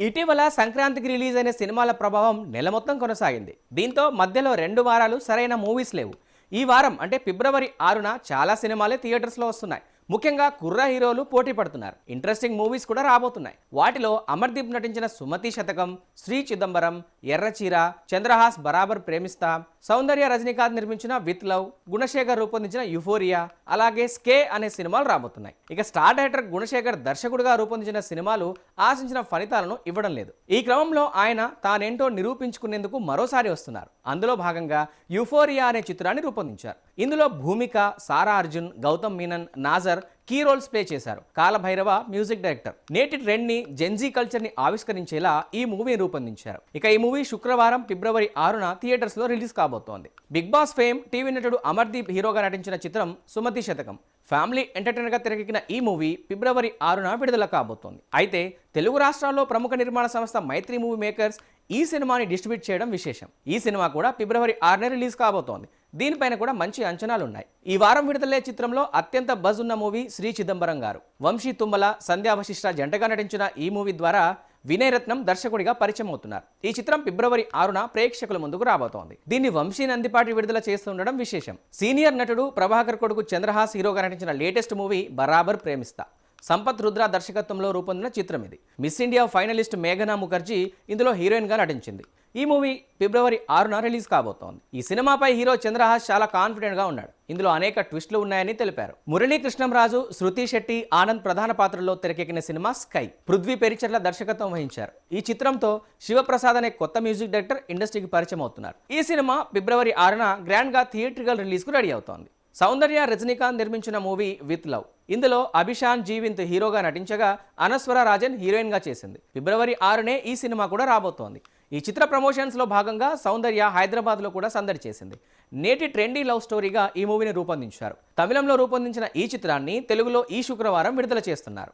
ఇటీవల సంక్రాంతికి రిలీజ్ అయిన సినిమాల ప్రభావం నెల మొత్తం కొనసాగింది. దీంతో మధ్యలో 2 వారాలు సరైన మూవీస్ లేవు. ఈ వారం అంటే ఫిబ్రవరి 6న చాలా సినిమాలే థియేటర్స్లో వస్తున్నాయి. ముఖ్యంగా కుర్ర హీరోలు పోటీ పడుతున్నారు. ఇంట్రెస్టింగ్ మూవీస్ కూడా రాబోతున్నాయి. వాటిలో అమర్దీప్ నటించిన సుమతి శతకం, శ్రీ చిదంబరం, ఎర్రచీర, చంద్రహాస్ బరాబర్ ప్రేమిస్తా, సౌందర్య రజనీకాంత్ నిర్మించిన విత్ లవ్, గుణశేఖర్ రూపొందించిన యుఫోరియా, అలాగే స్కే అనే సినిమాలు రాబోతున్నాయి. ఇక స్టార్ డైరెక్టర్ గుణశేఖర్ దర్శకుడిగా రూపొందించిన సినిమాలు ఆశించిన ఫలితాలను ఇవ్వడం లేదు. ఈ క్రమంలో ఆయన తానేంటో నిరూపించుకునేందుకు మరోసారి వస్తున్నారు. అందులో భాగంగా యుఫోరియా అనే చిత్రాన్ని రూపొందించారు. ఇందులో Bhumika, Sara Arjun, Gautham Menon, Nassar key roles play చేశారు. Kalabhairava music director. నేటి ట్రెండ్ ని, జెన్జీ కల్చర్ ని ఆవిష్కరించేలా ఈ మూవీ రూపొందించారు. ఇక ఈ మూవీ శుక్రవారం ఫిబ్రవరి 6న థియేటర్స్ లో రిలీజ్ కాబోతోంది. బిగ్ బాస్ ఫేమ్ టీవీ నటుడు అమర్దీప్ హీరోగా నటించిన చిత్రం సుమతి శతకం. ఫ్యామిలీ ఎంటర్టైనర్ గా తెరకెక్కిన ఈ మూవీ ఫిబ్రవరి 6న విడుదల కాబోతోంది. అయితే తెలుగు రాష్ట్రాల్లో ప్రముఖ నిర్మాణ సంస్థ మైత్రి మూవీ మేకర్స్ ఈ సినిమాని డిస్ట్రిబ్యూట్ చేయడం విశేషం. ఈ సినిమా కూడా ఫిబ్రవరి 6న రిలీజ్ కాబోతోంది. దీనిపైన కూడా మంచి అంచనాలున్నాయి. ఈ వారం విడుదలయ్యే చిత్రంలో అత్యంత బజ్ ఉన్న మూవీ శ్రీ చిదంబరం గారు. వంశీ తుమ్మల, సంధ్యా వశిష్ఠ జంటగా నటించిన ఈ మూవీ ద్వారా వినయ్ రత్నం దర్శకుడిగా పరిచయం అవుతున్నారు. ఈ చిత్రం ఫిబ్రవరి 6న ప్రేక్షకుల ముందుకు రాబోతోంది. దీన్ని వంశీ నందిపాటి విడుదల చేస్తుండడం విశేషం. సీనియర్ నటుడు ప్రభాకర్ కొడుకు చంద్రహాస్ హీరోగా నటించిన లేటెస్ట్ మూవీ బరాబర్ ప్రేమిస్తా. సంపత్ రుద్ర దర్శకత్వంలో రూపొందిన చిత్రం ఇది. మిస్ ఇండియా ఫైనలిస్ట్ మేఘనా ముఖర్జీ ఇందులో హీరోయిన్ గా నటించింది. ఈ మూవీ ఫిబ్రవరి 6న రిలీజ్ కాబోతోంది. ఈ సినిమాపై హీరో చంద్రహాస్ చాలా కాన్ఫిడెంట్ గా ఉన్నాడు. ఇందులో అనేక ట్విస్టులు ఉన్నాయని తెలిపారు. మురళీకృష్ణంరాజు, శృతి శెట్టి, ఆనంద్ ప్రధాన పాత్రల్లో తెరకెక్కిన సినిమా స్కై. పృథ్వీ పెరిచర్ల దర్శకత్వం వహించారు. ఈ చిత్రంతో శివప్రసాద్ అనే కొత్త మ్యూజిక్ డైరెక్టర్ ఇండస్ట్రీకి పరిచయం అవుతున్నారు. ఈ సినిమా ఫిబ్రవరి 6న గ్రాండ్ గా థియేట్రికల్ రిలీజ్ కు రెడీ అవుతోంది. సౌందర్య రజనీకాంత్ నిర్మించిన మూవీ విత్ లవ్. ఇందులో అభిషాన్ జీవింత్ హీరోగా నటించగా అనస్వర రాజన్ హీరోయిన్ గా చేసింది. ఫిబ్రవరి 6నే ఈ సినిమా కూడా రాబోతోంది. ఈ చిత్ర ప్రమోషన్స్ లో భాగంగా సౌందర్య హైదరాబాద్ లో కూడా సందడి చేసింది. నేటి ట్రెండీ లవ్ స్టోరీగా ఈ మూవీని రూపొందించారు. తమిళంలో రూపొందించిన ఈ చిత్రాన్ని తెలుగులో ఈ శుక్రవారం విడుదల చేస్తున్నారు.